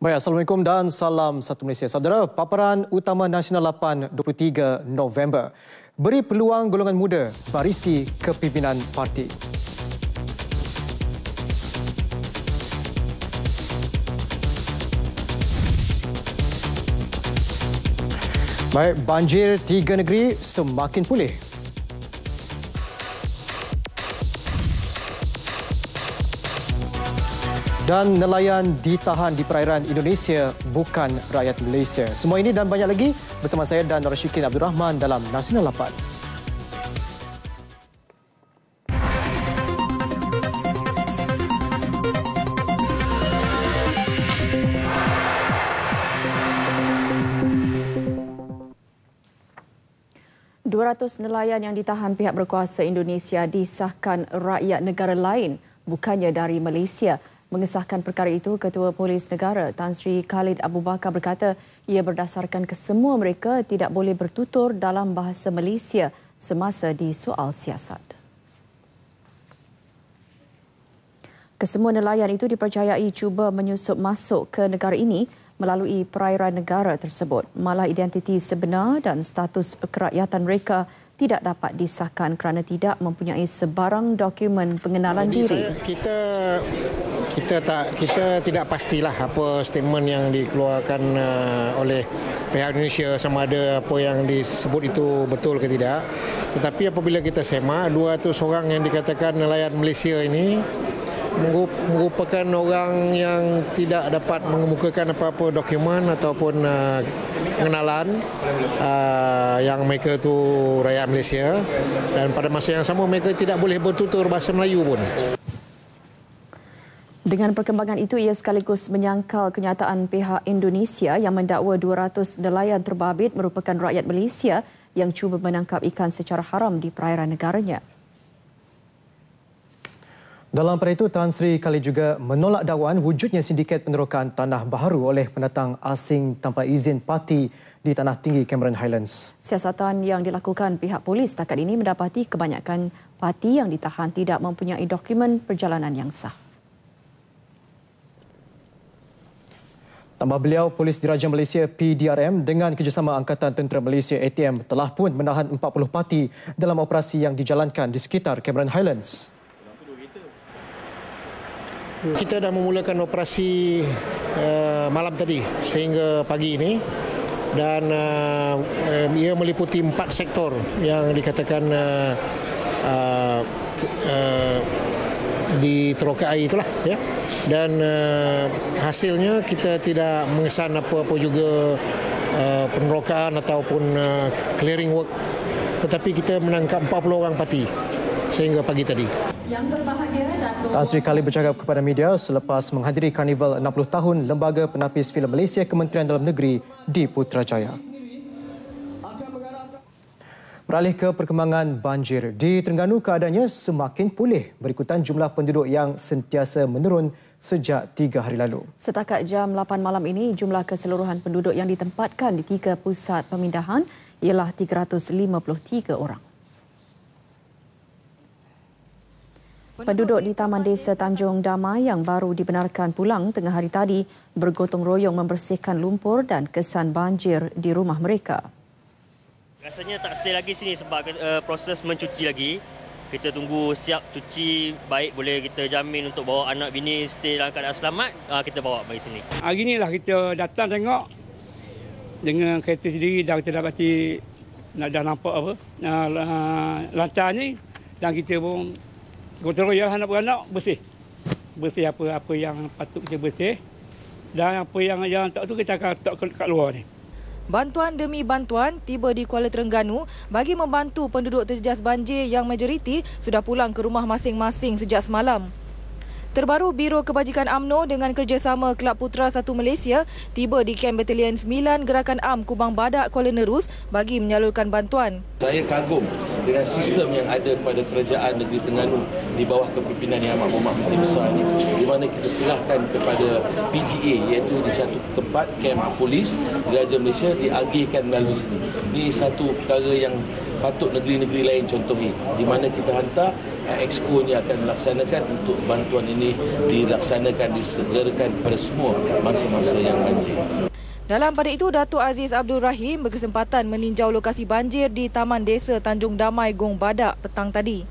Baik, Assalamualaikum dan salam satu Malaysia. Saudara, paparan utama Nasional 8 23 November beri peluang golongan muda barisi kepimpinan parti. Baik, banjir tiga negeri semakin pulih. Dan nelayan ditahan di perairan Indonesia bukan rakyat Malaysia. Semua ini dan banyak lagi bersama saya dan Rashikin Abdul Rahman dalam Nasional 8. Ratus nelayan yang ditahan pihak berkuasa Indonesia disahkan rakyat negara lain, bukannya dari Malaysia. Mengesahkan perkara itu, Ketua Polis Negara Tan Sri Khalid Abu Bakar berkata ia berdasarkan kesemua mereka tidak boleh bertutur dalam bahasa Malaysia semasa disoal siasat. Kesemua nelayan itu dipercayai cuba menyusup masuk ke negara ini melalui perairan negara tersebut. Malah identiti sebenar dan status kerakyatan mereka tidak dapat disahkan kerana tidak mempunyai sebarang dokumen pengenalan diri. Kita tidak pastilah apa statement yang dikeluarkan oleh pihak Indonesia sama ada apa yang disebut itu betul ke tidak. Tetapi apabila kita semak 200 orang yang dikatakan nelayan Malaysia ini merupakan orang yang tidak dapat mengemukakan apa-apa dokumen ataupun pengenalan yang mereka itu rakyat Malaysia, dan pada masa yang sama mereka tidak boleh bertutur bahasa Melayu pun. Dengan perkembangan itu, ia sekaligus menyangkal kenyataan pihak Indonesia yang mendakwa 200 nelayan terbabit merupakan rakyat Malaysia yang cuba menangkap ikan secara haram di perairan negaranya. Dalam pada itu, Tan Sri Khalid juga menolak dakwaan wujudnya sindiket penerokan tanah baharu oleh pendatang asing tanpa izin parti di Tanah Tinggi Cameron Highlands. Siasatan yang dilakukan pihak polis setakat ini mendapati kebanyakan parti yang ditahan tidak mempunyai dokumen perjalanan yang sah. Tambah beliau, Polis Diraja Malaysia PDRM dengan kerjasama Angkatan Tentera Malaysia ATM telah pun menahan 40 parti dalam operasi yang dijalankan di sekitar Cameron Highlands. Kita dah memulakan operasi malam tadi sehingga pagi ini, dan ia meliputi 4 sektor yang dikatakan diterokai itulah ya. Dan hasilnya kita tidak mengesan apa-apa juga penerokaan ataupun clearing work, tetapi kita menangkap 40 orang parti sehingga pagi tadi. Yang berbahagia, Tan Sri Khalid bercakap kepada media selepas menghadiri Karnival 60 tahun Lembaga Penapis Filem Malaysia Kementerian Dalam Negeri di Putrajaya. Beralih ke perkembangan banjir. Di Terengganu keadaannya semakin pulih berikutan jumlah penduduk yang sentiasa menurun sejak 3 hari lalu. Setakat jam 8 malam ini, jumlah keseluruhan penduduk yang ditempatkan di 3 pusat pemindahan ialah 353 orang. Penduduk di Taman Desa Tanjung Damai yang baru dibenarkan pulang tengah hari tadi bergotong royong membersihkan lumpur dan kesan banjir di rumah mereka. Rasanya tak stay lagi sini sebab proses mencuci lagi. Kita tunggu siap cuci, baik boleh kita jamin untuk bawa anak bini stay dalam keadaan selamat, kita bawa bagi sini. Hari inilah kita datang tengok dengan kereta sendiri, dah kita dapati dah nampak apa lancar ni, dan kita pun gotong royong anak-anak bersih apa yang patut kita bersih, dan apa yang tak tu kita akan letak kat luar ni. Bantuan demi bantuan tiba di Kuala Terengganu bagi membantu penduduk terjejas banjir yang majoriti sudah pulang ke rumah masing-masing sejak semalam. Terbaru, Biro Kebajikan UMNO dengan kerjasama Kelab Putra 1 Malaysia tiba di Kamp Batalion 9 Gerakan Am Kubang Badak Kuala Nerus bagi menyalurkan bantuan. Saya kagum dengan sistem yang ada kepada Kerajaan Negeri Terengganu di bawah kepimpinan Yang Amat Berhormat Menteri Besar ini, di mana kita serahkan kepada PGA, iaitu di satu tempat kamp polis Diraja Malaysia diagihkan melalui sini. Ini satu perkara yang patut negeri-negeri lain contohi, di mana kita hantar exco-nya akan melaksanakan untuk bantuan ini dilaksanakan, disegerakan kepada semua mangsa-mangsa yang banjir. Dalam pada itu, Datuk Aziz Abdul Rahim berkesempatan meninjau lokasi banjir di Taman Desa Tanjung Damai, Gong Badak petang tadi.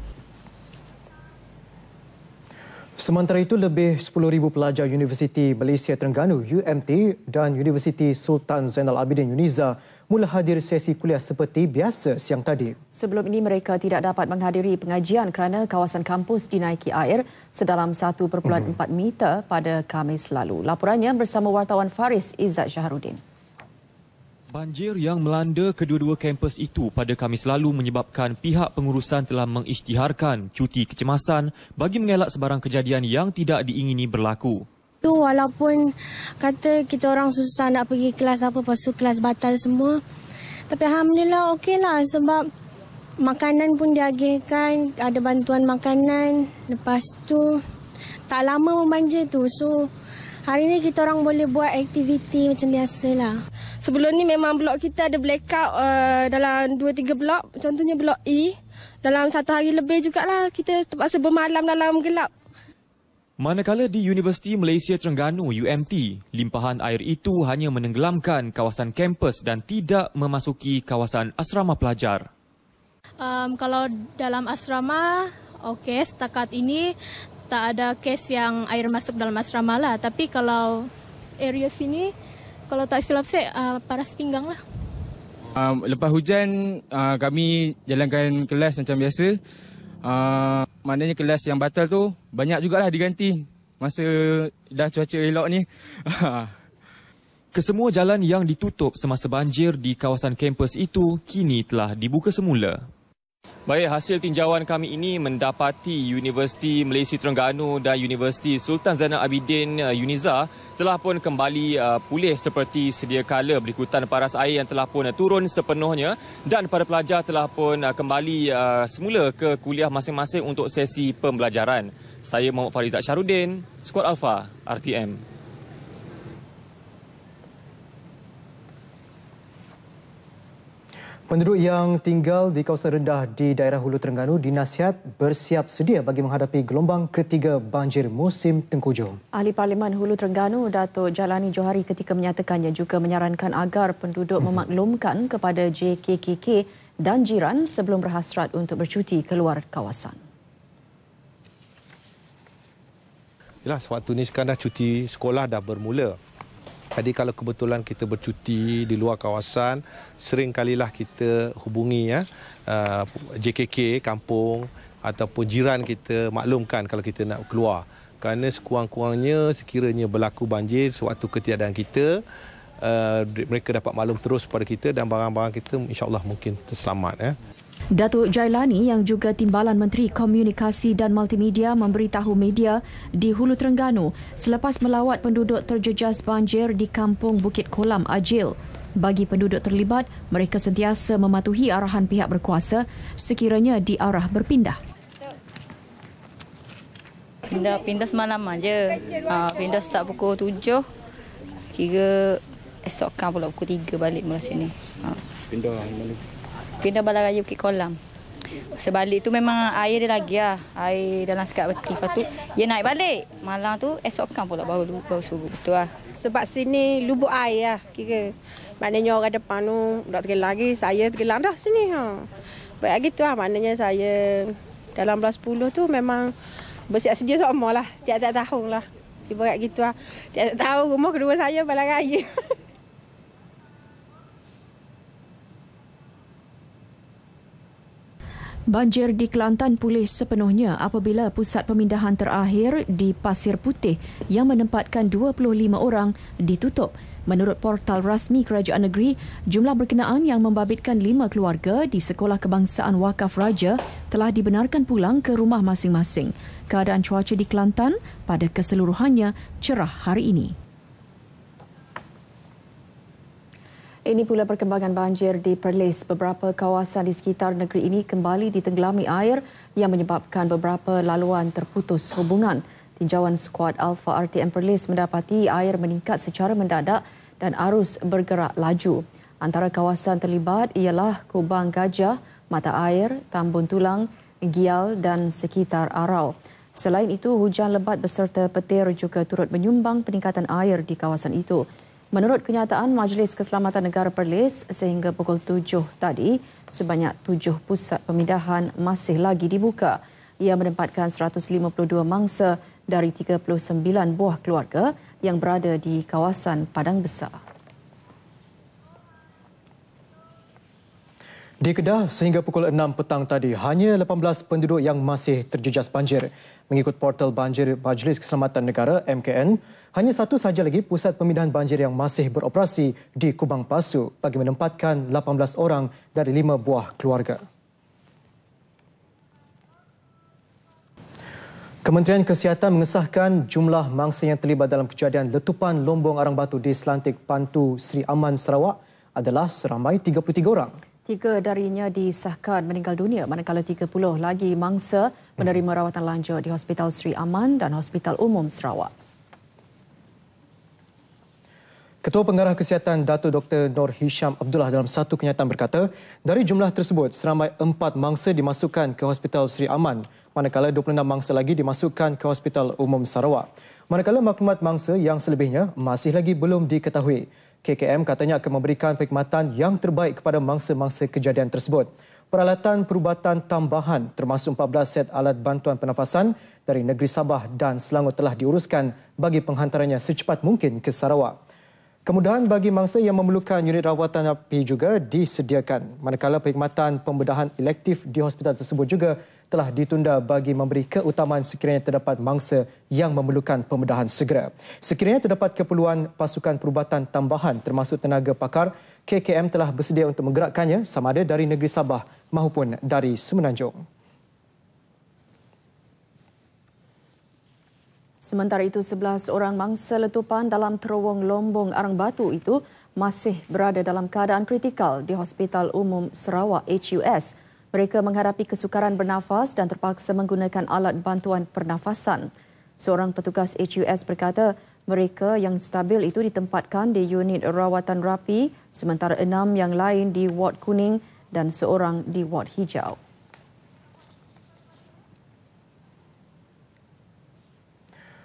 Sementara itu, lebih 10,000 pelajar Universiti Malaysia Terengganu UMT dan Universiti Sultan Zainal Abidin UNIZA mula hadir sesi kuliah seperti biasa siang tadi. Sebelum ini mereka tidak dapat menghadiri pengajian kerana kawasan kampus dinaiki air sedalam 1.4 meter pada Khamis lalu. Laporannya bersama wartawan Faris Izzat Syahrudin. Banjir yang melanda kedua-dua kampus itu pada Khamis lalu menyebabkan pihak pengurusan telah mengisytiharkan cuti kecemasan bagi mengelak sebarang kejadian yang tidak diingini berlaku. Walaupun kata kita orang susah nak pergi kelas apa, lepas tu kelas batal semua. Tapi Alhamdulillah okeylah sebab makanan pun diagihkan, ada bantuan makanan. Lepas tu tak lama membanjir tu. So hari ni kita orang boleh buat aktiviti macam biasalah. Sebelum ni memang blok kita ada blackout dalam 2-3 blok. Contohnya blok E. Dalam 1 hari lebih jugalah kita terpaksa bermalam dalam gelap. Manakala di Universiti Malaysia Terengganu UMT, limpahan air itu hanya menenggelamkan kawasan kampus dan tidak memasuki kawasan asrama pelajar. Kalau dalam asrama, okey, setakat ini tak ada kes yang air masuk dalam asrama lah. Tapi kalau area sini, kalau tak silap saya, paras pinggang lah. Lepas hujan, kami jalankan kelas macam biasa. Maknanya kelas yang batal tu banyak jugalah diganti masa dah cuaca elok ni. Kesemua jalan yang ditutup semasa banjir di kawasan kampus itu kini telah dibuka semula. Baik, hasil tinjauan kami ini mendapati Universiti Malaysia Terengganu dan Universiti Sultan Zainal Abidin UNIZA telah pun kembali pulih seperti sedia kala berikutan paras air yang telah pun turun sepenuhnya dan para pelajar telah pun kembali semula ke kuliah masing-masing untuk sesi pembelajaran. Saya Muhammad Farizat Syahrudin, Skuad Alpha, RTM. Penduduk yang tinggal di kawasan rendah di daerah Hulu Terengganu dinasihat bersiap sedia bagi menghadapi gelombang ketiga banjir musim tengkujuh. Ahli Parlimen Hulu Terengganu, Datuk Jalani Johari ketika menyatakannya juga menyarankan agar penduduk memaklumkan kepada JKKK dan jiran sebelum berhasrat untuk bercuti keluar kawasan. Yalah, sewaktu ni sekarang dah cuti sekolah dah bermula. Jadi kalau kebetulan kita bercuti di luar kawasan, sering kalilah kita hubungi JKK kampung ataupun jiran kita maklumkan kalau kita nak keluar. Kerana sekurang-kurangnya sekiranya berlaku banjir sewaktu ketiadaan kita, mereka dapat maklum terus kepada kita dan barang-barang kita insya-Allah mungkin terselamat. Datuk Jailani yang juga Timbalan Menteri Komunikasi dan Multimedia memberitahu media di Hulu Terengganu selepas melawat penduduk terjejas banjir di Kampung Bukit Kolam Ajil. Bagi penduduk terlibat, mereka sentiasa mematuhi arahan pihak berkuasa sekiranya diarah berpindah. Pindah semalam aja. Pindah start pukul 7. Kira esokkan pula pukul 3 balik mula sini. Pindah mana? Pindah Balai Raya Bukit Kolam. Sebalik tu memang air dia lagi lah. Air dalam sekat peti. Lepas tu dia naik balik. Malam tu esokkan pula baru suruh. Betul lah. Sebab sini lubuk air lah kira. Maknanya orang depan tu tak tergelam lagi. Saya tergelam dah sini. Baik gitu lah. Maknanya saya dalam bulan 10 tu memang bersiap sedia semua lah. Tiap-tiap tahun lah. Ibarat gitu lah. Tiap-tiap tahun rumah kedua saya Balai Raya. Banjir di Kelantan pulih sepenuhnya apabila pusat pemindahan terakhir di Pasir Putih yang menempatkan 25 orang ditutup. Menurut portal rasmi Kerajaan Negeri, jumlah berkenaan yang membabitkan 5 keluarga di Sekolah Kebangsaan Wakaf Raja telah dibenarkan pulang ke rumah masing-masing. Keadaan cuaca di Kelantan pada keseluruhannya cerah hari ini. Ini pula perkembangan banjir di Perlis. Beberapa kawasan di sekitar negeri ini kembali ditenggelami air yang menyebabkan beberapa laluan terputus hubungan. Tinjauan skuad Alpha RTM Perlis mendapati air meningkat secara mendadak dan arus bergerak laju. Antara kawasan terlibat ialah Kubang Gajah, Mata Air, Tambun Tulang, Gial dan sekitar Arau. Selain itu, hujan lebat beserta petir juga turut menyumbang peningkatan air di kawasan itu. Menurut kenyataan Majlis Keselamatan Negara Perlis, sehingga pukul 7 tadi, sebanyak 7 pusat pemindahan masih lagi dibuka. Ia menempatkan 152 mangsa dari 39 buah keluarga yang berada di kawasan Padang Besar. Di Kedah, sehingga pukul 6 petang tadi, hanya 18 penduduk yang masih terjejas banjir. Mengikut portal banjir Majlis Keselamatan Negara MKN, hanya satu sahaja lagi pusat pemindahan banjir yang masih beroperasi di Kubang Pasu bagi menempatkan 18 orang dari 5 buah keluarga. Kementerian Kesihatan mengesahkan jumlah mangsa yang terlibat dalam kejadian letupan lombong arang batu di Selantik Pantu Sri Aman, Sarawak adalah seramai 33 orang. 3 darinya disahkan meninggal dunia, manakala 30 lagi mangsa menerima rawatan lanjut di Hospital Sri Aman dan Hospital Umum Sarawak. Ketua Pengarah Kesihatan Datuk Dr. Nur Hisham Abdullah dalam satu kenyataan berkata, dari jumlah tersebut, seramai 4 mangsa dimasukkan ke Hospital Sri Aman, manakala 26 mangsa lagi dimasukkan ke Hospital Umum Sarawak. Manakala maklumat mangsa yang selebihnya masih lagi belum diketahui. KKM katanya akan memberikan perkhidmatan yang terbaik kepada mangsa-mangsa kejadian tersebut. Peralatan perubatan tambahan termasuk 14 set alat bantuan pernafasan dari negeri Sabah dan Selangor telah diuruskan bagi penghantarannya secepat mungkin ke Sarawak. Kemudahan bagi mangsa yang memerlukan unit rawatan api juga disediakan. Manakala perkhidmatan pembedahan elektif di hospital tersebut juga telah ditunda bagi memberi keutamaan sekiranya terdapat mangsa yang memerlukan pembedahan segera. Sekiranya terdapat keperluan pasukan perubatan tambahan termasuk tenaga pakar, KKM telah bersedia untuk menggerakkannya sama ada dari negeri Sabah maupun dari Semenanjung. Sementara itu, 11 orang mangsa letupan dalam terowong lombong arang batu itu masih berada dalam keadaan kritikal di Hospital Umum Sarawak HUS. Mereka menghadapi kesukaran bernafas dan terpaksa menggunakan alat bantuan pernafasan. Seorang petugas HUS berkata mereka yang stabil itu ditempatkan di unit rawatan rapi, sementara 6 yang lain di ward kuning dan seorang di ward hijau.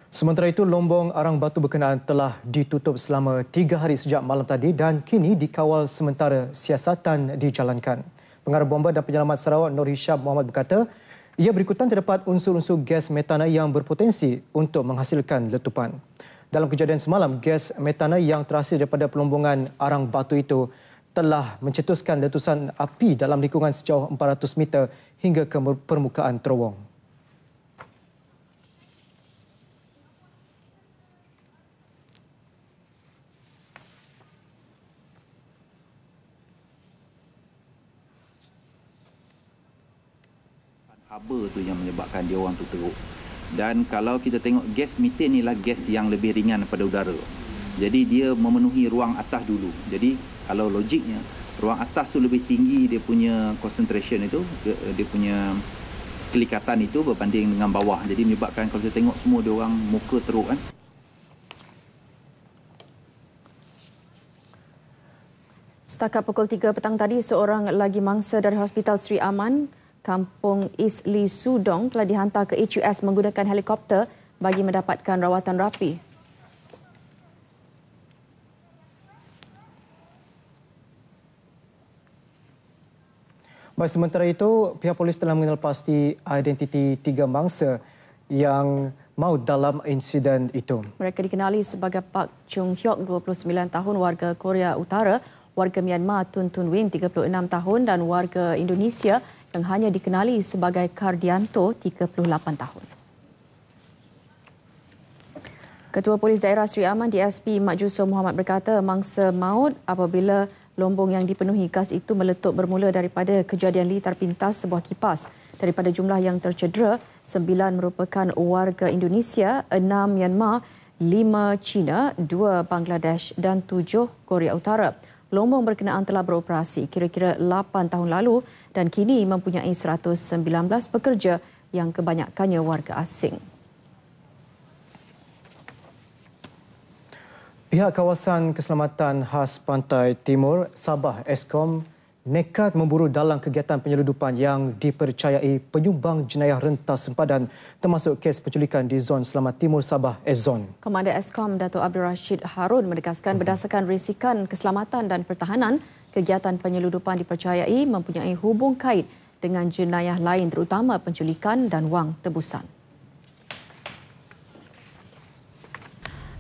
Sementara itu, lombong arang batu berkenaan telah ditutup selama 3 hari sejak malam tadi dan kini dikawal sementara siasatan dijalankan. Pengarah Bomba dan Penyelamat Sarawak Nur Hisham Muhammad berkata, ia berikutan terdapat unsur-unsur gas metana yang berpotensi untuk menghasilkan letupan. Dalam kejadian semalam, gas metana yang terhasil daripada pelombongan arang batu itu telah mencetuskan letusan api dalam lingkungan sejauh 400 meter hingga ke permukaan terowong. Haba tu yang menyebabkan dia orang tu teruk. Dan kalau kita tengok gas metan ni lah gas yang lebih ringan daripada udara. Jadi dia memenuhi ruang atas dulu. Jadi kalau logiknya ruang atas tu lebih tinggi dia punya concentration itu, dia punya kelikatan itu berbanding dengan bawah. Jadi menyebabkan kalau kita tengok semua dia orang muka teruk kan. Setakat pukul 3 petang tadi, seorang lagi mangsa dari Hospital Sri Aman, Kampung Isli Sudong telah dihantar ke HUS menggunakan helikopter bagi mendapatkan rawatan rapi. Baik, sementara itu, pihak polis telah mengenal pasti identiti 3 mangsa yang maut dalam insiden itu. Mereka dikenali sebagai Pak Chung Hyok, 29 tahun, warga Korea Utara, warga Myanmar Tun Tun Win, 36 tahun dan warga Indonesia yang hanya dikenali sebagai Kardianto, 38 tahun. Ketua Polis Daerah Sri Aman DSP Mat Jusuf Muhammad berkata mangsa maut apabila lombong yang dipenuhi gas itu meletup bermula daripada kejadian litar pintas sebuah kipas. Daripada jumlah yang tercedera, 9 merupakan warga Indonesia, 6 Myanmar, 5 China, 2 Bangladesh dan 7 Korea Utara. Lombong berkenaan telah beroperasi kira-kira 8 tahun lalu dan kini mempunyai 119 pekerja yang kebanyakannya warga asing. Pihak Kawasan Keselamatan Khas Pantai Timur Sabah Eskom nekat memburu dalam kegiatan penyeludupan yang dipercayai penyumbang jenayah rentas sempadan termasuk kes penculikan di zon Selamat Timur Sabah Zone. Komander Eskom Dato' Abdul Rashid Harun menegaskan berdasarkan risikan keselamatan dan pertahanan, kegiatan penyeludupan dipercayai mempunyai hubung kait dengan jenayah lain terutama penculikan dan wang tebusan.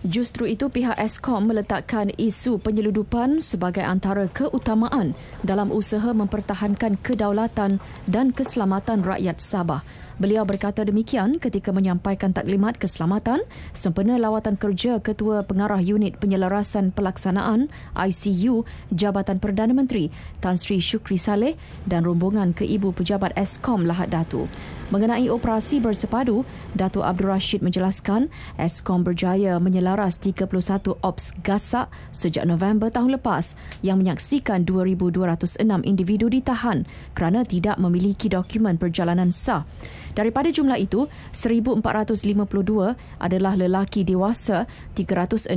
Justru itu, pihak Eskom meletakkan isu penyeludupan sebagai antara keutamaan dalam usaha mempertahankan kedaulatan dan keselamatan rakyat Sabah. Beliau berkata demikian ketika menyampaikan taklimat keselamatan sempena lawatan kerja Ketua Pengarah Unit Penyelarasan Pelaksanaan ICU Jabatan Perdana Menteri Tan Sri Shukri Saleh dan rombongan ke Ibu Pejabat Eskom Lahad Datu. Mengenai operasi bersepadu, Dato' Abdul Rashid menjelaskan Eskom berjaya menyelaras 31 ops gasak sejak November tahun lepas yang menyaksikan 2,206 individu ditahan kerana tidak memiliki dokumen perjalanan sah. Daripada jumlah itu, 1,452 adalah lelaki dewasa, 369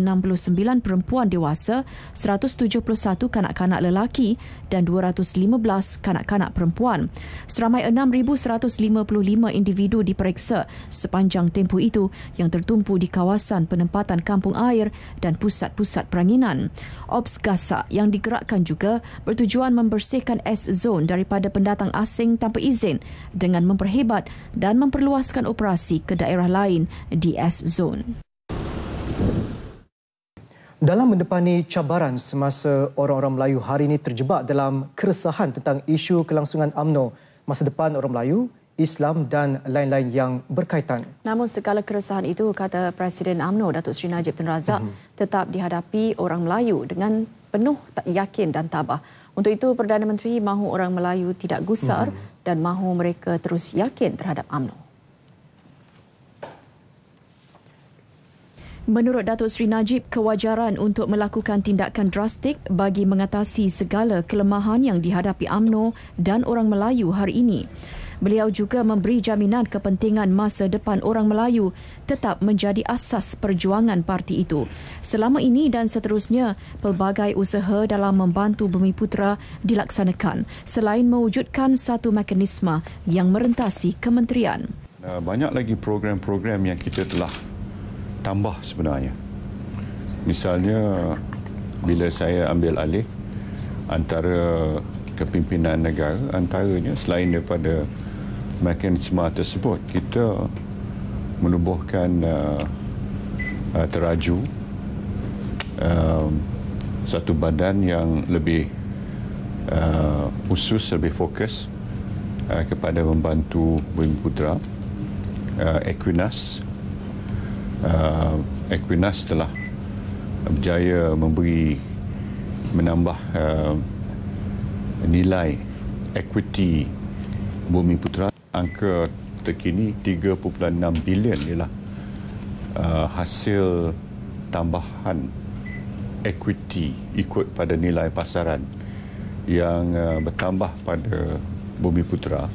perempuan dewasa, 171 kanak-kanak lelaki dan 215 kanak-kanak perempuan. Seramai 6,155 individu diperiksa sepanjang tempoh itu yang tertumpu di kawasan penempatan kampung air dan pusat-pusat peranginan. Ops gasak yang digerakkan juga bertujuan membersihkan S-Zone daripada pendatang asing tanpa izin dengan memperhebat dan memperluaskan operasi ke daerah lain di S-Zone. Dalam mendepani cabaran semasa orang-orang Melayu hari ini terjebak dalam keresahan tentang isu kelangsungan UMNO, masa depan orang Melayu, Islam dan lain-lain yang berkaitan. Namun segala keresahan itu, kata Presiden UMNO Datuk Seri Najib Tun Razak, tetap dihadapi orang Melayu dengan penuh yakin dan tabah. Untuk itu, Perdana Menteri mahu orang Melayu tidak gusar dan mahu mereka terus yakin terhadap UMNO. Menurut Datuk Seri Najib, kewajaran untuk melakukan tindakan drastik bagi mengatasi segala kelemahan yang dihadapi UMNO dan orang Melayu hari ini. Beliau juga memberi jaminan kepentingan masa depan orang Melayu tetap menjadi asas perjuangan parti itu. Selama ini dan seterusnya, pelbagai usaha dalam membantu Bumiputera dilaksanakan selain mewujudkan satu mekanisme yang merentasi kementerian. Banyak lagi program-program yang kita telah tambah sebenarnya. Misalnya, bila saya ambil alih antara kepimpinan negara, antaranya selain daripada mekanisme tersebut, kita menubuhkan teraju satu badan yang lebih khusus, lebih fokus kepada membantu Bumiputera, Equinas. Equinas telah berjaya menambah nilai equity Bumiputera. Angka terkini 3.6 bilion ialah hasil tambahan equity ikut pada nilai pasaran yang bertambah pada Bumiputera.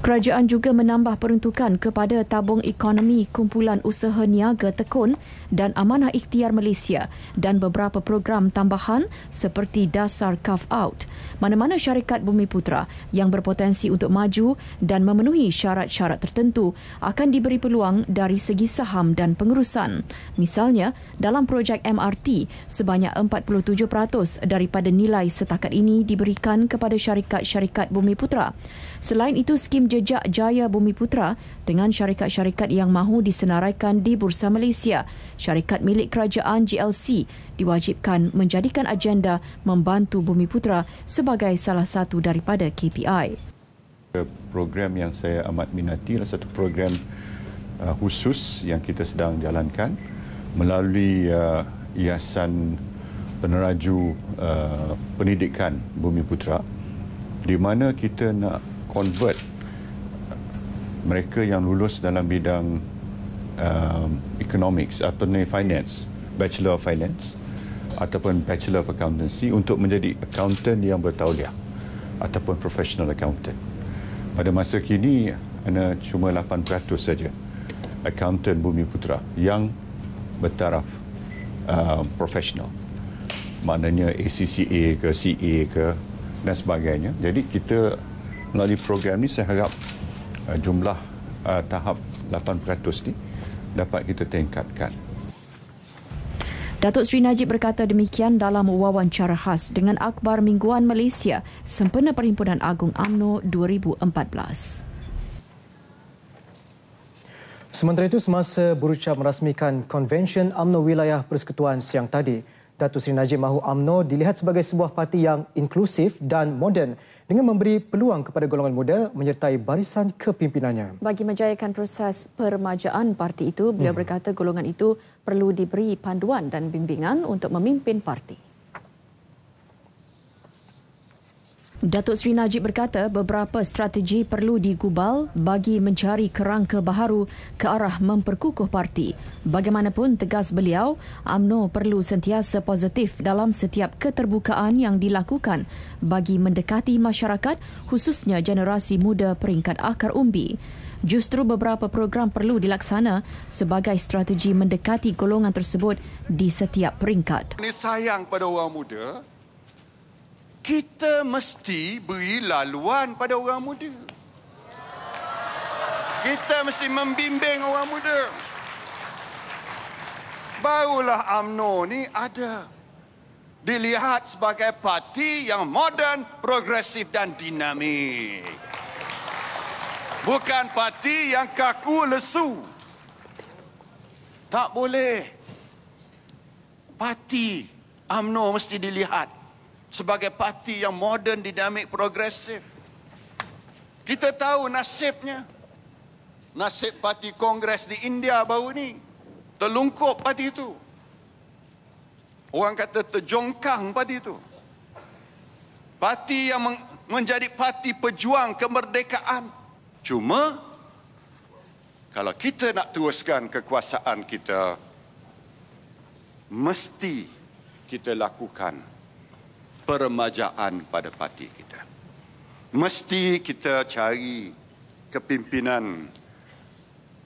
Kerajaan juga menambah peruntukan kepada tabung ekonomi Kumpulan Usaha Niaga Tekun dan Amanah Ikhtiar Malaysia dan beberapa program tambahan seperti dasar carve-out. Mana-mana syarikat Bumiputera yang berpotensi untuk maju dan memenuhi syarat-syarat tertentu akan diberi peluang dari segi saham dan pengurusan. Misalnya, dalam projek MRT, sebanyak 47% daripada nilai setakat ini diberikan kepada syarikat-syarikat Bumiputera. Selain itu, skim Jejak Jaya Bumiputera dengan syarikat-syarikat yang mahu disenaraikan di Bursa Malaysia. Syarikat milik kerajaan GLC diwajibkan menjadikan agenda membantu Bumiputera sebagai salah satu daripada KPI. Program yang saya amat minati adalah satu program khusus yang kita sedang jalankan melalui Yayasan Peneraju Pendidikan Bumiputera, di mana kita nak convert mereka yang lulus dalam bidang economics atau finance, Bachelor of Finance ataupun Bachelor of Accountancy untuk menjadi accountant yang bertauliah ataupun professional accountant. Pada masa kini, hanya cuma 8% saja accountant Bumiputera yang bertaraf profesional. maknanya ACCA ke CA ke dan sebagainya. Jadi kita melalui program ni saya harap jumlah tahap 8% ni dapat kita tingkatkan. Datuk Seri Najib berkata demikian dalam wawancara khas dengan Akhbar Mingguan Malaysia sempena Perhimpunan Agung UMNO 2014. Sementara itu, semasa berucap merasmikan Konvensyen UMNO Wilayah Persekutuan siang tadi, Datuk Seri Najib mahu UMNO dilihat sebagai sebuah parti yang inklusif dan moden dengan memberi peluang kepada golongan muda menyertai barisan kepimpinannya. Bagi menjayakan proses permajaan parti itu, beliau berkata golongan itu perlu diberi panduan dan bimbingan untuk memimpin parti. Datuk Seri Najib berkata beberapa strategi perlu digubal bagi mencari kerangka baharu ke arah memperkukuh parti. Bagaimanapun, tegas beliau, UMNO perlu sentiasa positif dalam setiap keterbukaan yang dilakukan bagi mendekati masyarakat, khususnya generasi muda peringkat akar umbi. Justru beberapa program perlu dilaksana sebagai strategi mendekati golongan tersebut di setiap peringkat. Ini sayang pada orang muda. Kita mesti beri laluan pada orang muda. Kita mesti membimbing orang muda. Barulah UMNO ni ada. Dilihat sebagai parti yang moden, progresif dan dinamik. Bukan parti yang kaku lesu. Tak boleh. Parti UMNO mesti dilihat sebagai parti yang moden, dinamik, progresif. Kita tahu nasibnya. Nasib parti Kongres di India baru ni. Terlungkup parti itu. Orang kata terjongkang parti itu. Parti yang menjadi parti pejuang kemerdekaan. Cuma, kalau kita nak teruskan kekuasaan kita, mesti kita lakukan peremajaan pada parti kita. Mesti kita cari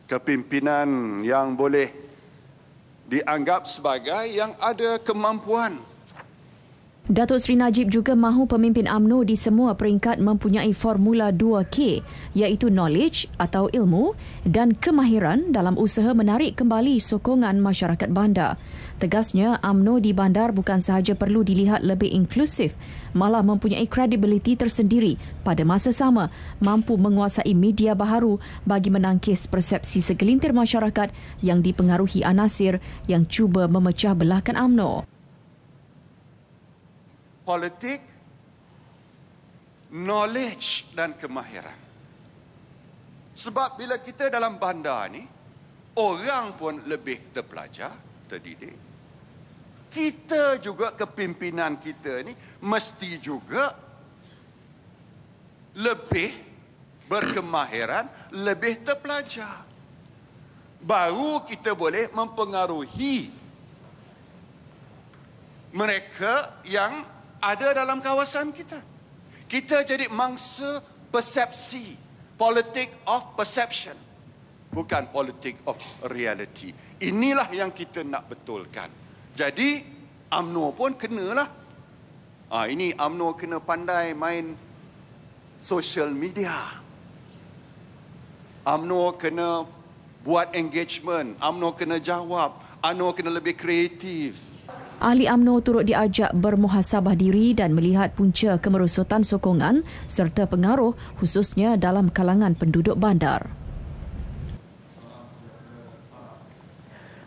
kepimpinan yang boleh dianggap sebagai yang ada kemampuan. Datuk Seri Najib juga mahu pemimpin UMNO di semua peringkat mempunyai formula 2K, iaitu knowledge atau ilmu dan kemahiran dalam usaha menarik kembali sokongan masyarakat bandar. Tegasnya, UMNO di bandar bukan sahaja perlu dilihat lebih inklusif, malah mempunyai kredibiliti tersendiri pada masa sama mampu menguasai media baharu bagi menangkis persepsi segelintir masyarakat yang dipengaruhi anasir yang cuba memecah belahkan UMNO. Politik, knowledge dan kemahiran. Sebab bila kita dalam bandar ni, orang pun lebih terpelajar, terdidik. Kita juga, kepimpinan kita ni, mesti juga lebih berkemahiran, lebih terpelajar. Baru kita boleh mempengaruhi mereka yang ada dalam kawasan kita. Kita jadi mangsa persepsi. Politik of perception. Bukan politik of reality. Inilah yang kita nak betulkan. Jadi, UMNO pun kenalah. Ini UMNO kena pandai main social media. UMNO kena buat engagement. UMNO kena jawab. UMNO kena lebih kreatif. Ahli UMNO turut diajak bermuhasabah diri dan melihat punca kemerosotan sokongan serta pengaruh khususnya dalam kalangan penduduk bandar.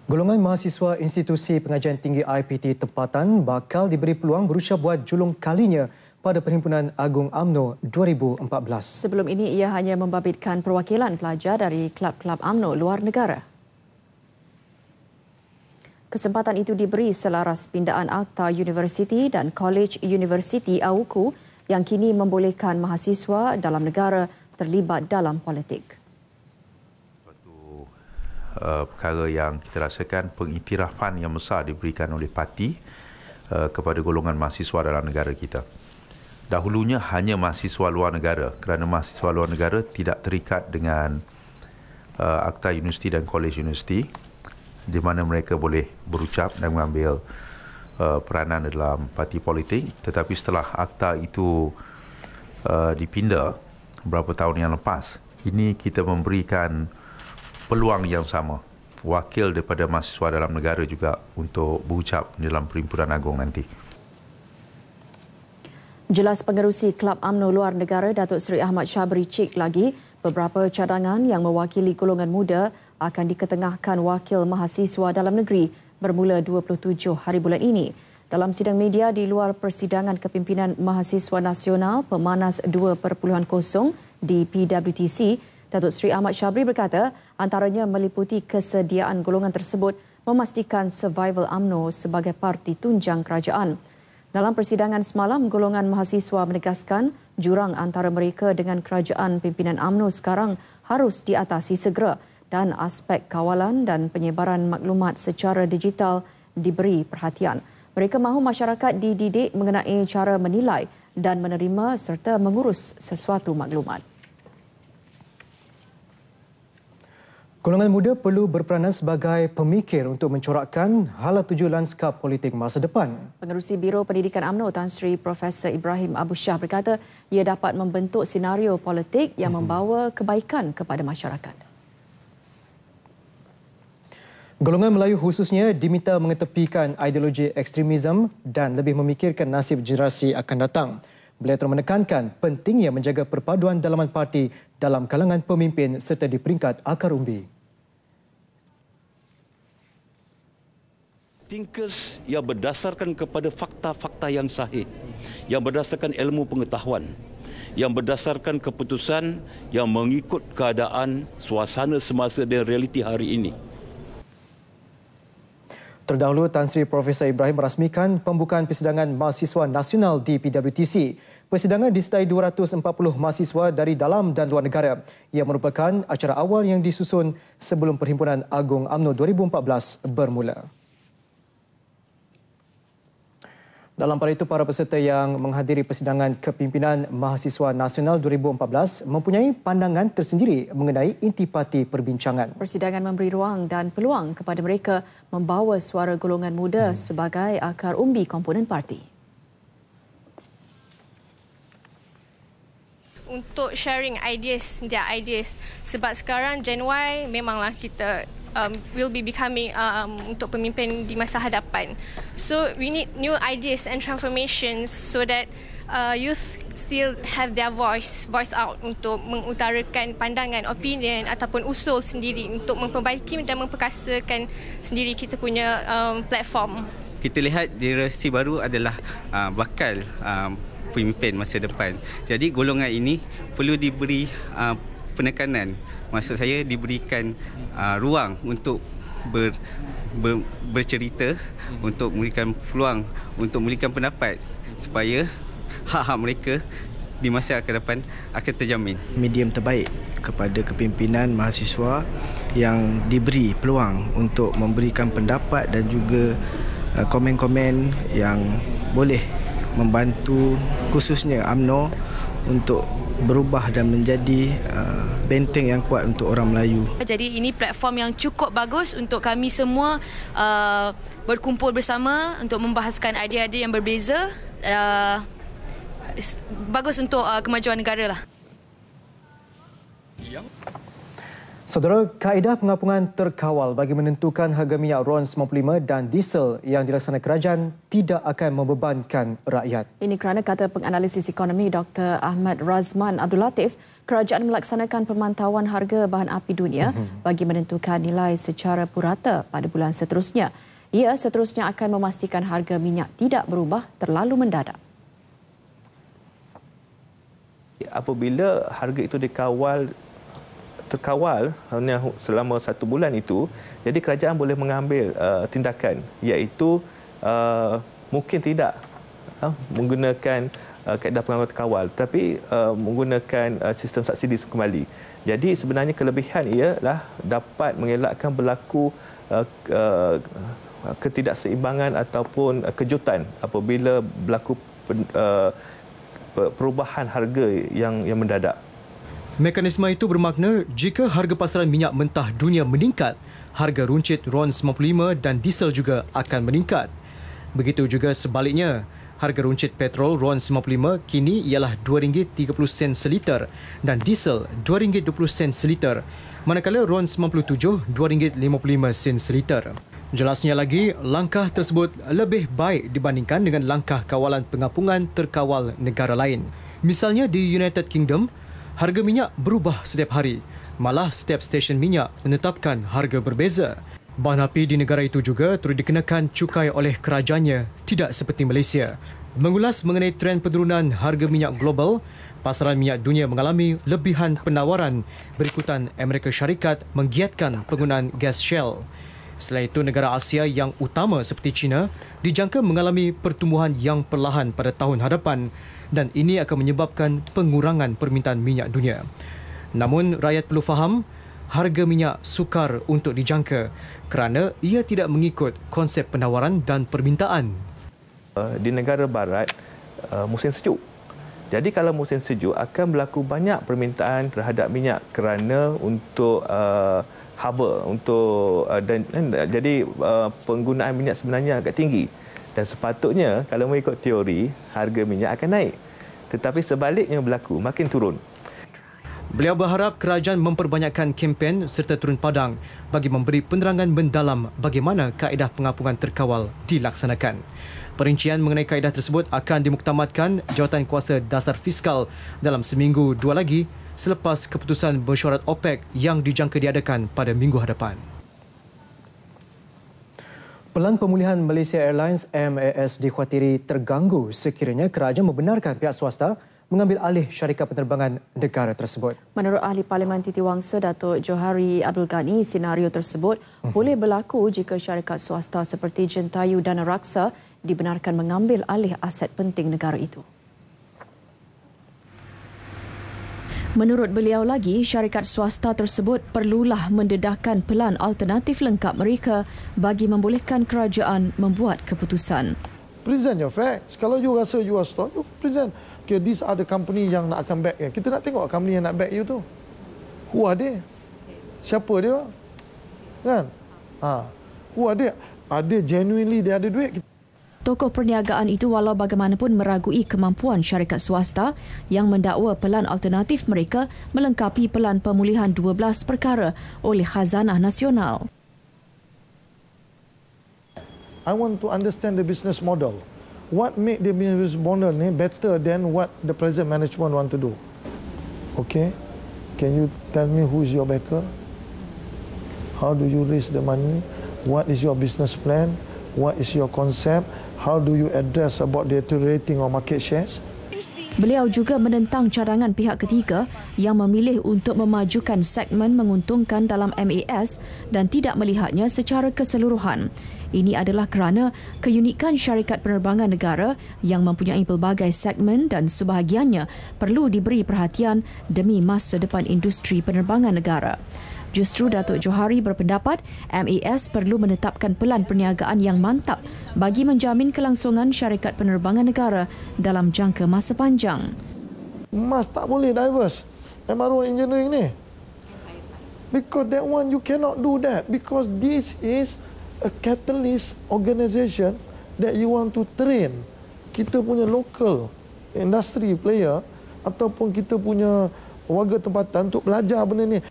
Golongan mahasiswa Institusi Pengajian Tinggi IPT tempatan bakal diberi peluang berusaha buat julung kalinya pada Perhimpunan Agung UMNO 2014. Sebelum ini, ia hanya membabitkan perwakilan pelajar dari klub-klub UMNO luar negara. Kesempatan itu diberi selaras pindaan Akta Universiti dan College Universiti AUKU yang kini membolehkan mahasiswa dalam negara terlibat dalam politik. Perkara yang kita rasakan pengiktirafan yang besar diberikan oleh parti kepada golongan mahasiswa dalam negara kita. Dahulunya hanya mahasiswa luar negara, kerana mahasiswa luar negara tidak terikat dengan Akta Universiti dan College Universiti, di mana mereka boleh berucap dan mengambil peranan dalam parti politik, tetapi setelah akta itu dipinda beberapa tahun yang lepas, ini kita memberikan peluang yang sama wakil daripada mahasiswa dalam negara juga untuk berucap dalam Perhimpunan Agung nanti. Jelas pengerusi Kelab UMNO Luar Negara Datuk Seri Ahmad Syabri cik lagi, beberapa cadangan yang mewakili golongan muda akan diketengahkan wakil mahasiswa dalam negeri bermula 27 hari bulan ini. Dalam sidang media di luar persidangan kepimpinan Mahasiswa Nasional Pemanas 2.0 di PWTC, Datuk Seri Ahmad Syabri berkata antaranya meliputi kesediaan golongan tersebut memastikan survival UMNO sebagai parti tunjang kerajaan. Dalam persidangan semalam, golongan mahasiswa menegaskan jurang antara mereka dengan kerajaan pimpinan UMNO sekarang harus diatasi segera dan aspek kawalan dan penyebaran maklumat secara digital diberi perhatian. Mereka mahu masyarakat dididik mengenai cara menilai dan menerima serta mengurus sesuatu maklumat. Golongan muda perlu berperanan sebagai pemikir untuk mencorakkan hala tuju lanskap politik masa depan. Pengerusi Biro Pendidikan UMNO Tan Sri Profesor Ibrahim Abu Shah berkata ia dapat membentuk senario politik yang membawa kebaikan kepada masyarakat. Golongan Melayu khususnya diminta mengetepikan ideologi ekstremisme dan lebih memikirkan nasib generasi akan datang. Beliau terus menekankan pentingnya menjaga perpaduan dalaman parti dalam kalangan pemimpin serta di peringkat akar umbi. Thinkers yang berdasarkan kepada fakta-fakta yang sahih, yang berdasarkan ilmu pengetahuan, yang berdasarkan keputusan yang mengikut keadaan suasana semasa dan realiti hari ini. Terdahulu, Tan Sri Profesor Ibrahim merasmikan pembukaan persidangan mahasiswa nasional di PWTC. Persidangan disertai 240 mahasiswa dari dalam dan luar negara. Ia merupakan acara awal yang disusun sebelum Perhimpunan Agung UMNO 2014 bermula. Dalam pada itu, para peserta yang menghadiri persidangan kepimpinan Mahasiswa Nasional 2014 mempunyai pandangan tersendiri mengenai intipati perbincangan. Persidangan memberi ruang dan peluang kepada mereka membawa suara golongan muda sebagai akar umbi komponen parti. Untuk sharing ideas, their ideas. Sebab sekarang Gen Y memanglah kita will be becoming untuk pemimpin di masa hadapan. So we need new ideas and transformations so that youth still have their voice out untuk mengutarakan pandangan, opinion ataupun usul sendiri untuk memperbaiki dan memperkasakan sendiri kita punya platform. Kita lihat generasi baru adalah bakal pemimpin masa depan. Jadi golongan ini perlu diberi penekanan. Maksud saya diberikan ruang untuk bercerita, untuk memberikan peluang untuk memberikan pendapat supaya hak-hak mereka di masa akan depan akan terjamin. Medium terbaik kepada kepimpinan mahasiswa yang diberi peluang untuk memberikan pendapat dan juga komen-komen yang boleh membantu khususnya UMNO untuk berubah dan menjadi benteng yang kuat untuk orang Melayu. Jadi ini platform yang cukup bagus untuk kami semua berkumpul bersama untuk membahaskan idea-idea yang berbeza. Bagus untuk kemajuan negara lah. Saudara, kaedah pengapungan terkawal bagi menentukan harga minyak RON 95 dan diesel yang dilaksanakan kerajaan tidak akan membebankan rakyat. Ini kerana kata penganalisis ekonomi Dr. Ahmad Razman Abdul Latif, kerajaan melaksanakan pemantauan harga bahan api dunia bagi menentukan nilai secara purata pada bulan seterusnya. Ia seterusnya akan memastikan harga minyak tidak berubah terlalu mendadak. Apabila harga itu terkawal selama 1 bulan itu, jadi kerajaan boleh mengambil tindakan, iaitu mungkin tidak menggunakan kaedah pengawalan terkawal, tapi menggunakan sistem subsidi kembali. Jadi sebenarnya kelebihan ialah dapat mengelakkan berlaku ketidakseimbangan ataupun kejutan apabila berlaku perubahan harga yang mendadak. Mekanisme itu bermakna jika harga pasaran minyak mentah dunia meningkat, harga runcit RON 95 dan diesel juga akan meningkat. Begitu juga sebaliknya, harga runcit petrol RON 95 kini ialah RM2.30 seliter dan diesel RM2.20 seliter, manakala RON 97 RM2.55 seliter. Jelasnya lagi, langkah tersebut lebih baik dibandingkan dengan langkah kawalan pengapungan terkawal negara lain. Misalnya di United Kingdom, harga minyak berubah setiap hari. Malah setiap stesen minyak menetapkan harga berbeza. Bahan api di negara itu juga turut dikenakan cukai oleh kerajaannya, tidak seperti Malaysia. Mengulas mengenai trend penurunan harga minyak global, pasaran minyak dunia mengalami lebihan penawaran berikutan Amerika Syarikat menggiatkan penggunaan gas Shell. Selain itu, negara Asia yang utama seperti China dijangka mengalami pertumbuhan yang perlahan pada tahun hadapan dan ini akan menyebabkan pengurangan permintaan minyak dunia. Namun, rakyat perlu faham harga minyak sukar untuk dijangka kerana ia tidak mengikut konsep penawaran dan permintaan. Di negara barat, musim sejuk. Jadi kalau musim sejuk akan berlaku banyak permintaan terhadap minyak kerana untuk haba untuk jadi penggunaan minyak sebenarnya agak tinggi dan sepatutnya kalau mengikut teori harga minyak akan naik, tetapi sebaliknya berlaku, makin turun. Beliau berharap kerajaan memperbanyakkan kempen serta turun padang bagi memberi penerangan mendalam bagaimana kaedah pengapungan terkawal dilaksanakan. Perincian mengenai kaedah tersebut akan dimuktamadkan Jawatankuasa Dasar Fiskal dalam seminggu dua lagi selepas keputusan mesyuarat OPEC yang dijangka diadakan pada minggu hadapan. Pelan pemulihan Malaysia Airlines MAS dikhawatiri terganggu sekiranya kerajaan membenarkan pihak swasta mengambil alih syarikat penerbangan negara tersebut. Menurut Ahli Parlimen Titiwangsa Datuk Johari Abdul Ghani, senario tersebut boleh berlaku jika syarikat swasta seperti Jentayu Dana Raksa dibenarkan mengambil alih aset penting negara itu. Menurut beliau lagi, syarikat swasta tersebut perlulah mendedahkan pelan alternatif lengkap mereka bagi membolehkan kerajaan membuat keputusan. Present your facts. Kalau you rasa you are strong, you present. Okay, these are the company yang nak akan back. Kita nak tengok company yang nak back you tu. Who are they? Siapa dia? Kan? Who are they? Ada genuinely dia ada duit. Tokoh perniagaan itu walau bagaimanapun meragui kemampuan syarikat swasta yang mendakwa pelan alternatif mereka melengkapi pelan pemulihan 12 perkara oleh Khazanah Nasional. I want to understand the business model. What make the business model better than what the present management want to do? Okay? Can you tell me who is your backer? How do you raise the money? What is your business plan? What is your concept? How do you address about deteriorating of market shares? Beliau juga menentang cadangan pihak ketiga yang memilih untuk memajukan segmen menguntungkan dalam MAS dan tidak melihatnya secara keseluruhan. Ini adalah kerana keunikan syarikat penerbangan negara yang mempunyai pelbagai segmen dan sebahagiannya perlu diberi perhatian demi masa depan industri penerbangan negara. Justru Datuk Johari berpendapat MAS perlu menetapkan pelan perniagaan yang mantap bagi menjamin kelangsungan syarikat penerbangan negara dalam jangka masa panjang. Mas tak boleh diverse MRO engineering ni. Because that one you cannot do that. Because this is a catalyst organisation that you want to train. Kita punya local industry player ataupun kita punya warga tempatan untuk belajar benda ni.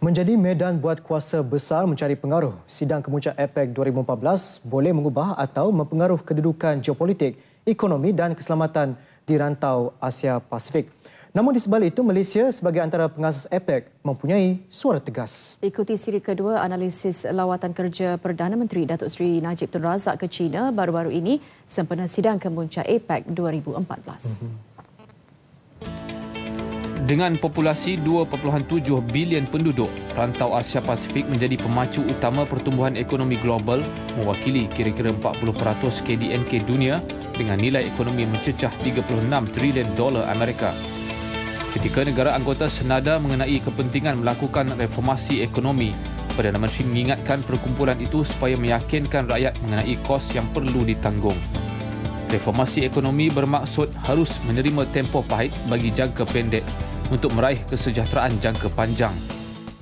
Menjadi medan buat kuasa besar mencari pengaruh, sidang kemuncak APEC 2014 boleh mengubah atau mempengaruh kedudukan geopolitik, ekonomi dan keselamatan di rantau Asia Pasifik. Namun di sebalik itu, Malaysia sebagai antara pengasas APEC mempunyai suara tegas. Ikuti siri kedua analisis lawatan kerja Perdana Menteri Datuk Seri Najib Tun Razak ke China baru-baru ini sempena sidang kemuncak APEC 2014. Dengan populasi 2.7 bilion penduduk, rantau Asia Pasifik menjadi pemacu utama pertumbuhan ekonomi global, mewakili kira-kira 40% KDNK dunia dengan nilai ekonomi mencecah $36 trilion Amerika. Ketika negara anggota senada mengenai kepentingan melakukan reformasi ekonomi, Perdana Menteri mengingatkan perkumpulan itu supaya meyakinkan rakyat mengenai kos yang perlu ditanggung. Reformasi ekonomi bermaksud harus menerima tempoh pahit bagi jangka pendek untuk meraih kesejahteraan jangka panjang.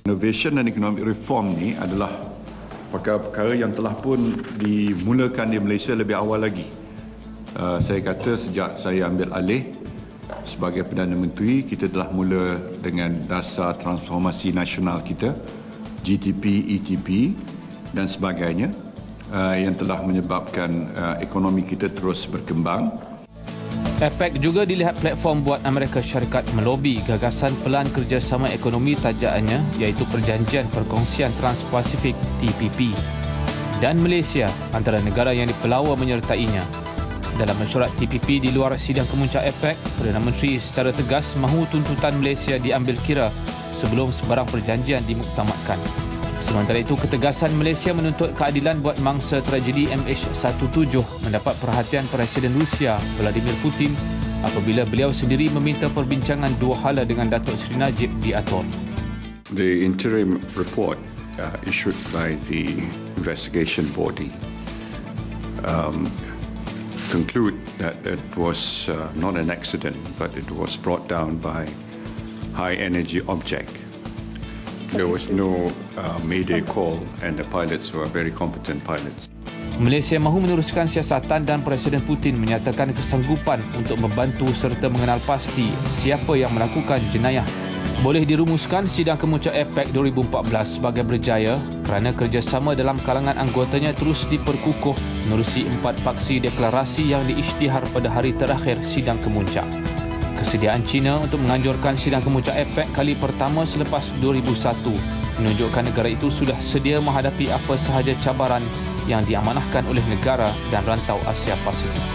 Innovation dan economic reform ni adalah perkara-perkara yang telah pun dimulakan di Malaysia lebih awal lagi. Saya kata sejak saya ambil alih sebagai Perdana Menteri, kita telah mula dengan dasar transformasi nasional kita, GTP, ETP dan sebagainya, yang telah menyebabkan ekonomi kita terus berkembang. APEC juga dilihat platform buat Amerika Syarikat melobi gagasan Pelan Kerjasama Ekonomi tajakannya, iaitu Perjanjian Perkongsian Trans-Pasifik TPP. Dan Malaysia antara negara yang dipelawa menyertainya. Dalam mesyuarat TPP di luar sidang kemuncak APEC, Perdana Menteri secara tegas mahu tuntutan Malaysia diambil kira sebelum sebarang perjanjian dimuktamadkan. Sementara itu, ketegasan Malaysia menuntut keadilan buat mangsa tragedi MH17 mendapat perhatian Presiden Rusia Vladimir Putin apabila beliau sendiri meminta perbincangan dua hala dengan Datuk Seri Najib diatur. The interim report issued by the investigation body conclude that it was not an accident, but it was brought down by high energy object. There was no mayday call and the pilots were very competent pilots. Malaysia mahu meneruskan siasatan dan Presiden Putin menyatakan kesanggupan untuk membantu serta mengenal pasti siapa yang melakukan jenayah. Boleh dirumuskan sidang kemuncak APEC 2014 sebagai berjaya kerana kerjasama dalam kalangan anggotanya terus diperkukuh menerusi 4 paksi deklarasi yang diisytihar pada hari terakhir sidang kemuncak. Kesediaan China untuk menganjurkan sidang kemuncak APEC kali pertama selepas 2001 menunjukkan negara itu sudah sedia menghadapi apa sahaja cabaran yang diamanahkan oleh negara dan rantau Asia Pasifik.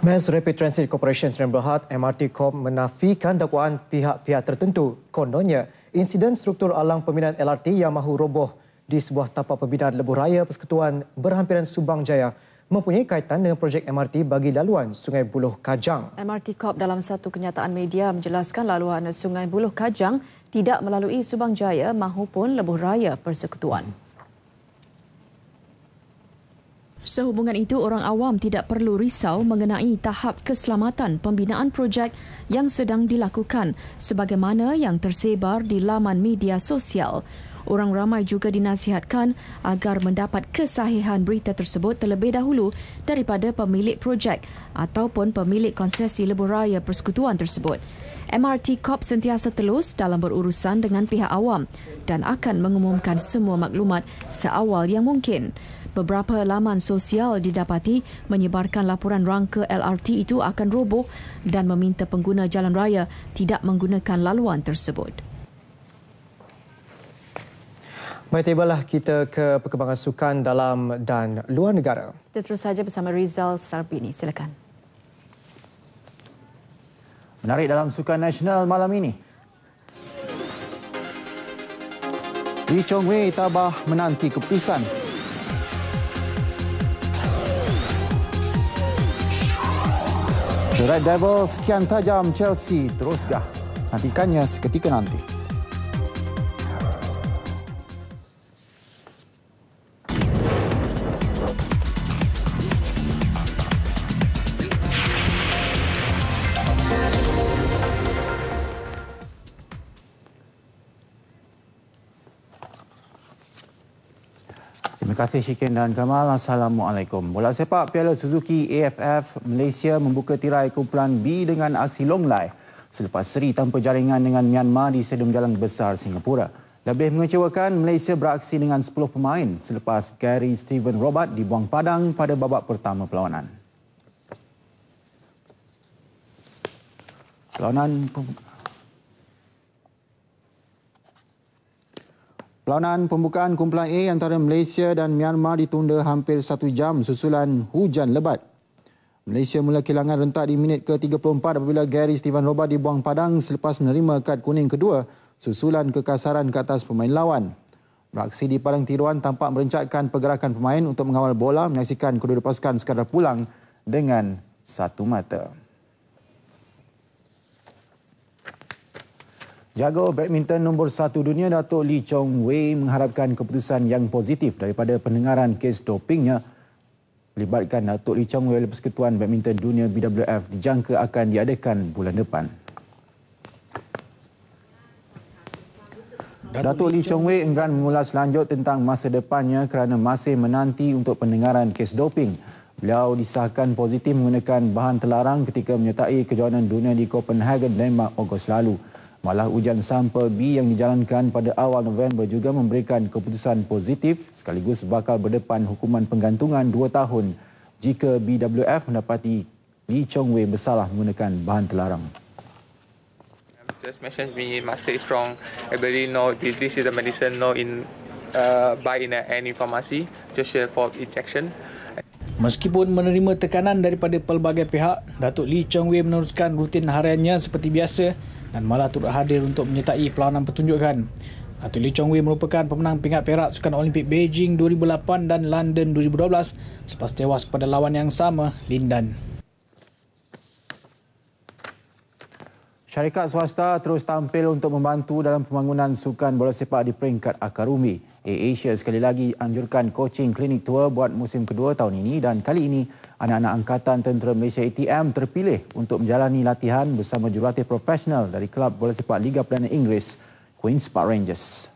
Mass Rapid Transit Corporation Sdn Bhd MRT Corp menafikan dakwaan pihak-pihak tertentu. Kononnya, insiden struktur alang pembinaan LRT yang mahu roboh di sebuah tapak pembinaan lebuh raya Persekutuan Berhampiran Subang Jaya mempunyai kaitan dengan projek MRT bagi laluan Sungai Buloh Kajang. MRT Corp dalam satu kenyataan media menjelaskan laluan Sungai Buloh Kajang tidak melalui Subang Jaya mahupun lebuh raya Persekutuan. Sehubungan itu, orang awam tidak perlu risau mengenai tahap keselamatan pembinaan projek yang sedang dilakukan sebagaimana yang tersebar di laman media sosial. Orang ramai juga dinasihatkan agar mendapat kesahihan berita tersebut terlebih dahulu daripada pemilik projek ataupun pemilik konsesi lebuh raya Persekutuan tersebut. MRT Corp sentiasa telus dalam berurusan dengan pihak awam dan akan mengumumkan semua maklumat seawal yang mungkin. Beberapa laman sosial didapati menyebarkan laporan rangka LRT itu akan roboh dan meminta pengguna jalan raya tidak menggunakan laluan tersebut. Baik, tibalah kita ke perkembangan sukan dalam dan luar negara. Kita terus saja bersama Rizal Sarbini. Silakan. Menarik dalam sukan nasional malam ini. Lee Chong Wei tabah menanti keputusan. The Red Devils sekian tajam Chelsea terusgah. Nantikannya seketika nanti. Terima kasih Syikin dan Kamal. Assalamualaikum. Bola sepak Piala Suzuki AFF Malaysia membuka tirai kumpulan B dengan aksi long lay selepas seri tanpa jaringan dengan Myanmar di Stadium Jalan Besar Singapura. Lebih mengecewakan, Malaysia beraksi dengan 10 pemain selepas Gary Steven Robert dibuang padang pada babak pertama perlawanan. Perlawanan pembukaan kumpulan A antara Malaysia dan Myanmar ditunda hampir 1 jam susulan hujan lebat. Malaysia mula kehilangan rentak di minit ke-34 apabila Gary Steven Robert dibuang padang selepas menerima kad kuning kedua susulan kekasaran ke atas pemain lawan. Beraksi di padang tiruan tampak merencatkan pergerakan pemain untuk mengawal bola, menyaksikan kedua-dua pasukan sekadar pulang dengan satu mata. Jago badminton nombor 1 dunia Datuk Lee Chong Wei mengharapkan keputusan yang positif daripada pendengaran kes dopingnya melibatkan Datuk Lee Chong Wei oleh Persekutuan Badminton Dunia BWF dijangka akan diadakan bulan depan. Datuk Lee Chong Wei enggan mengulas lanjut tentang masa depannya kerana masih menanti untuk pendengaran kes doping. Beliau disahkan positif menggunakan bahan terlarang ketika menyertai kejohanan dunia di Copenhagen, Denmark Ogos lalu. Malah ujian sampel B yang dijalankan pada awal November juga memberikan keputusan positif sekaligus bakal berdepan hukuman penggantungan 2 tahun jika BWF mendapati Lee Chong Wei bersalah menggunakan bahan terlarang. Just mention we must stay strong. Everybody know this is the medicine, no buy in any pharmacy, just share for injection. Meskipun menerima tekanan daripada pelbagai pihak, Datuk Lee Chong Wei meneruskan rutin hariannya seperti biasa dan malah turut hadir untuk menyertai perlawanan pertunjukan. Datuk Lee Chong Wei merupakan pemenang pingat perak Sukan Olimpik Beijing 2008 dan London 2012 selepas tewas kepada lawan yang sama, Lin Dan. Syarikat swasta terus tampil untuk membantu dalam pembangunan sukan bola sepak di peringkat akar umbi. Asia sekali lagi anjurkan coaching klinik tour buat musim kedua tahun ini dan kali ini anak-anak Angkatan Tentera Malaysia ATM terpilih untuk menjalani latihan bersama jurulatih profesional dari kelab bola sepak Liga Perdana Inggeris, Queen's Park Rangers.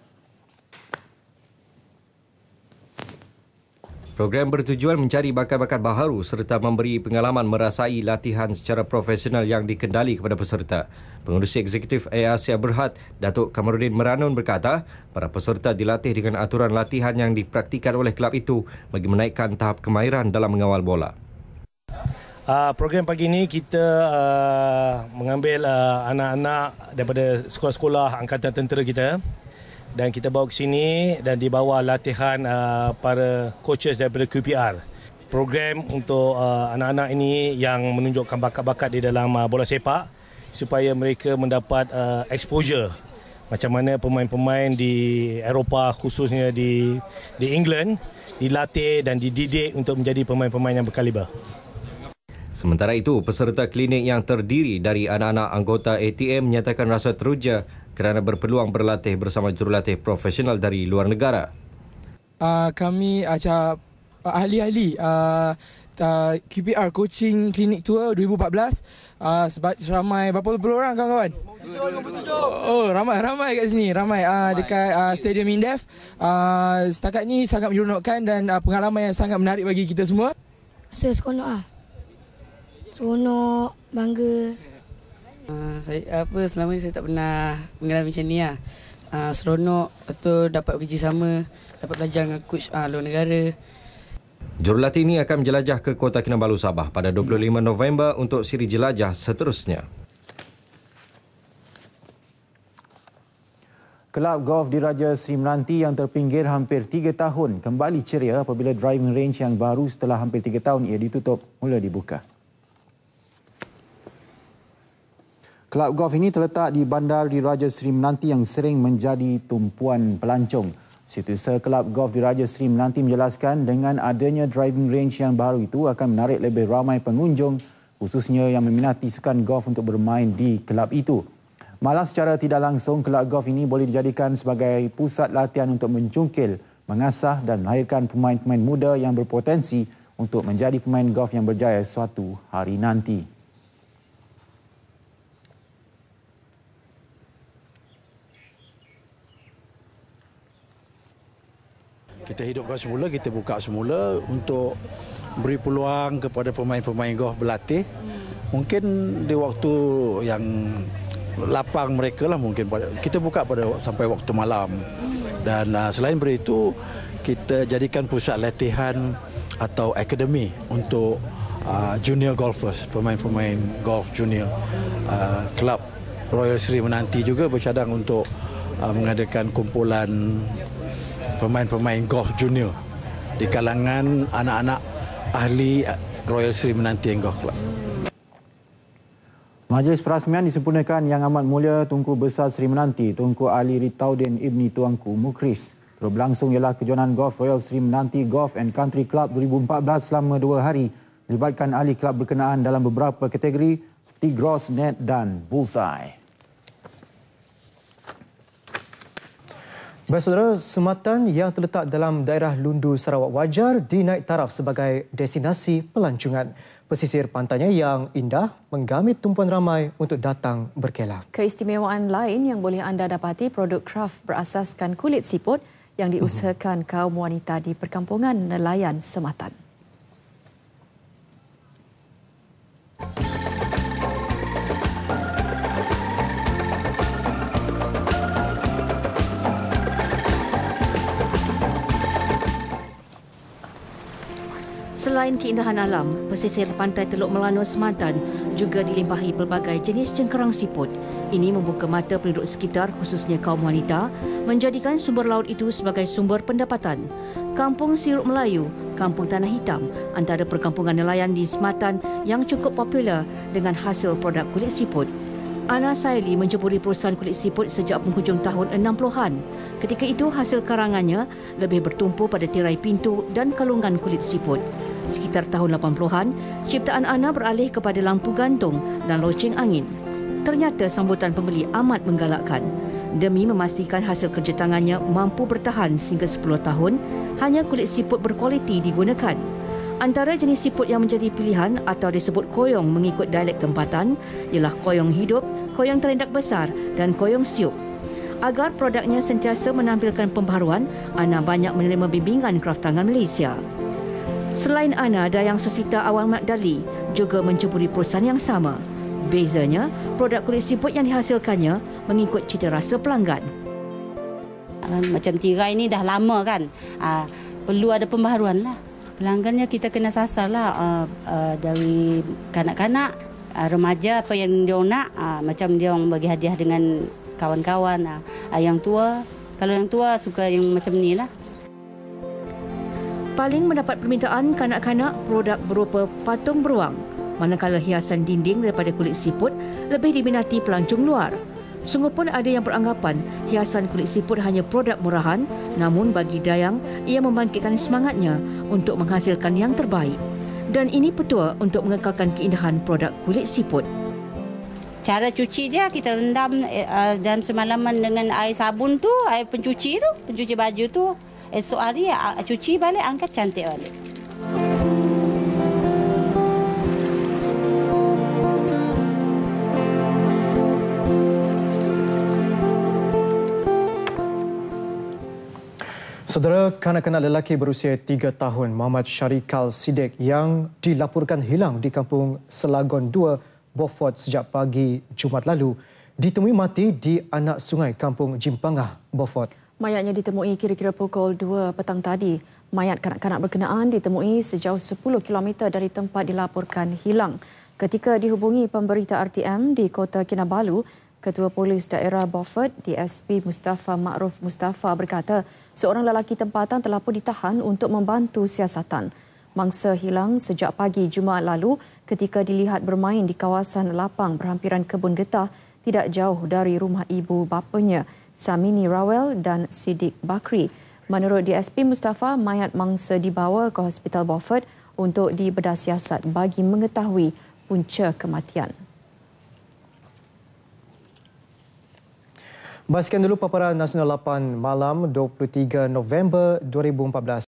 Program bertujuan mencari bakat-bakat baharu serta memberi pengalaman merasai latihan secara profesional yang dikendali kepada peserta. Pengurusi Eksekutif Air Asia Berhad, Datuk Kamarudin Meranun berkata, para peserta dilatih dengan aturan latihan yang dipraktikan oleh kelab itu bagi menaikkan tahap kemahiran dalam mengawal bola. Program pagi ini kita mengambil anak-anak daripada sekolah-sekolah Angkatan Tentera kita dan kita bawa ke sini dan di bawah latihan para coaches daripada QPR. Program untuk anak-anak ini yang menunjukkan bakat-bakat di dalam bola sepak supaya mereka mendapat exposure macam mana pemain-pemain di Eropah khususnya di England dilatih dan dididik untuk menjadi pemain-pemain yang berkaliber. Sementara itu, peserta klinik yang terdiri dari anak-anak anggota ATM menyatakan rasa teruja kerana berpeluang berlatih bersama jurulatih profesional dari luar negara. Kami ahli-ahli QPR Coaching Clinic Tour 2014 ramai berapa puluh orang kawan-kawan? 27. Oh, ramai kat sini, ramai dekat Stadium Indef. Setakat ni sangat menyeronokkan dan pengalaman yang sangat menarik bagi kita semua. Saya seronok, bangga. Selama ni saya tak pernah mengalami macam ni lah. Seronok, betul dapat kerja sama, dapat belajar dengan coach luar negara. Jurulatih ini akan menjelajah ke Kota Kinabalu, Sabah pada 25 November untuk siri jelajah seterusnya. Kelab golf Diraja Seri Menanti yang terpinggir hampir 3 tahun kembali ceria apabila driving range yang baru setelah hampir 3 tahun ia ditutup mula dibuka. Kelab golf ini terletak di Bandar Diraja Seri Menanti yang sering menjadi tumpuan pelancong. Setiausaha Kelab Golf Diraja Seri Menanti menjelaskan dengan adanya driving range yang baru itu akan menarik lebih ramai pengunjung khususnya yang meminati sukan golf untuk bermain di kelab itu. Malah secara tidak langsung, kelab golf ini boleh dijadikan sebagai pusat latihan untuk mencungkil, mengasah dan melahirkan pemain-pemain muda yang berpotensi untuk menjadi pemain golf yang berjaya suatu hari nanti. Kita hidupkan semula, kita buka semula untuk beri peluang kepada pemain-pemain golf berlatih. Mungkin di waktu yang lapang mereka lah mungkin kita buka sampai waktu malam. Dan selain itu kita jadikan pusat latihan atau akademi untuk junior golfers, pemain-pemain golf junior. Kelab Royal Seri Menanti juga bercadang untuk mengadakan kumpulan pemain-pemain golf junior di kalangan anak-anak ahli Royal Seri Menanti Golf Club. Majlis perasmian disempurnakan Yang Amat Mulia Tunku Besar Seri Menanti, Tunku Ali Ritaudin Ibni Tuanku Mukris. Terus berlangsung ialah kejohanan golf Royal Seri Menanti Golf and Country Club 2014 selama 2 hari. Melibatkan ahli kelab berkenaan dalam beberapa kategori seperti gross, net dan bullseye. Baik saudara, Sematan yang terletak dalam daerah Lundu Sarawak wajar dinaik taraf sebagai destinasi pelancongan. Pesisir pantainya yang indah menggamit tumpuan ramai untuk datang berkelah. Keistimewaan lain yang boleh anda dapati produk kraft berasaskan kulit siput yang diusahakan kaum wanita di perkampungan nelayan Sematan. Selain keindahan alam, pesisir pantai Teluk Melano Sematan juga dilimpahi pelbagai jenis cengkerang siput. Ini membuka mata penduduk sekitar khususnya kaum wanita menjadikan sumber laut itu sebagai sumber pendapatan. Kampung Siruk Melayu, Kampung Tanah Hitam antara perkampungan nelayan di Sematan yang cukup popular dengan hasil produk kulit siput. Ana Saili menceburi perusahaan kulit siput sejak penghujung tahun 60-an. Ketika itu hasil karangannya lebih bertumpu pada tirai pintu dan kalungan kulit siput. Sekitar tahun 80-an, ciptaan Ana beralih kepada lampu gantung dan loceng angin. Ternyata sambutan pembeli amat menggalakkan. Demi memastikan hasil kerja tangannya mampu bertahan sehingga 10 tahun, hanya kulit siput berkualiti digunakan. Antara jenis siput yang menjadi pilihan atau disebut koyong mengikut dialek tempatan ialah koyong hidup, koyong terendak besar dan koyong siuk. Agar produknya sentiasa menampilkan pembaharuan, Ana banyak menerima bimbingan kraftangan Malaysia. Selain Ana, Dayang Susita Awang Magdali juga menceburi perusahaan yang sama. Bezanya, produk kulit siput yang dihasilkannya mengikut cita rasa pelanggan. Macam tirai ni dah lama kan, perlu ada pembaharuan lah. Pelanggannya kita kena sasar lah, dari kanak-kanak, remaja apa yang dia nak, macam dia orang bagi hadiah dengan kawan-kawan. Yang tua, kalau yang tua suka yang macam ni lah. Paling mendapat permintaan kanak-kanak produk berupa patung beruang, manakala hiasan dinding daripada kulit siput lebih diminati pelancong luar. Sungguh pun ada yang beranggapan hiasan kulit siput hanya produk murahan, namun bagi Dayang, ia membangkitkan semangatnya untuk menghasilkan yang terbaik. Dan ini petua untuk mengekalkan keindahan produk kulit siput. Cara cuci dia, kita rendam dalam semalaman dengan air sabun tu, air pencuci baju tu. Esok hari cuci balik, angkat cantik balik. Saudara, kanak-kanak lelaki berusia 3 tahun Muhammad Syarikal Siddiq yang dilaporkan hilang di kampung Selagon 2, Beaufort sejak pagi Jumaat lalu ditemui mati di anak sungai kampung Jimpangah, Beaufort. Mayatnya ditemui kira-kira pukul 2 petang tadi. Mayat kanak-kanak berkenaan ditemui sejauh 10 km dari tempat dilaporkan hilang. Ketika dihubungi pemberita RTM di Kota Kinabalu, Ketua Polis Daerah Beaufort, DSP Mustafa Ma'ruf Mustafa berkata seorang lelaki tempatan telah pun ditahan untuk membantu siasatan. Mangsa hilang sejak pagi Jumaat lalu ketika dilihat bermain di kawasan lapang berhampiran kebun getah tidak jauh dari rumah ibu bapanya, Samini Rawel dan Siddiq Bakri. Menurut DSP Mustafa, mayat mangsa dibawa ke Hospital Beaufort untuk dibedah siasat bagi mengetahui punca kematian. Sekian dulu paparan Nasional 8 malam 23 November 2014.